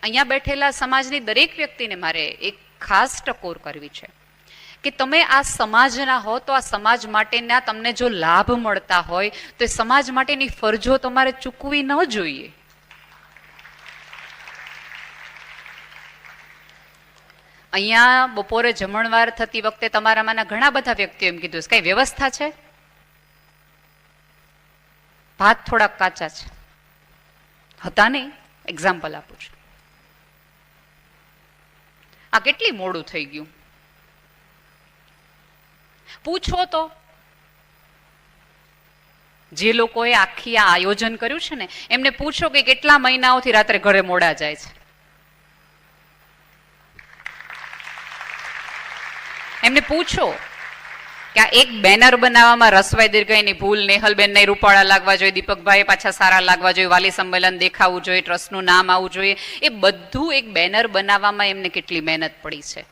અહીંયા બેઠેલા સમાજની દરેક વ્યક્તિને મારે એક ખાસ ટકોર કરવી છે કે તમે આ સમાજના હો તો આ સમાજ માટેના તમને જો લાભ મળતા હોય તો એ સમાજ માટેની ફરજો તમારે ચૂકવી ન જોઈએ. અહીંયા બપોરે જમણવાર થતી વખતે તમારામાંના ઘણા બધા વ્યક્તિઓ એમ કીધું કઈ વ્યવસ્થા છે? ભાત થોડાક કાચા છે હતા નહીં. એક્ઝામ્પલ આપું છું. આ કેટલી મોડું થઈ ગયું પૂછો તો. જે લોકોએ આખી આ આયોજન કર્યું છે ને એમને પૂછો કે કેટલા મહિનાઓથી રાત્રે ઘરે મોડા જાય છે. એમને પૂછો કે આ એક બેનર બનાવવામાં રસવાઈ દીર્ઘઈની ભૂલ, નેહલબેન ને રૂપાળા લાગવા જોઈએ, દીપકભાઈ પાછા સારા લાગવા જોઈએ, વાલી સંમેલન દેખાવું જોઈએ, ટ્રસ્ટનું નામ આવવું જોઈએ, એ બધું એક બેનર બનાવવામાં એમને કેટલી મહેનત પડી છે.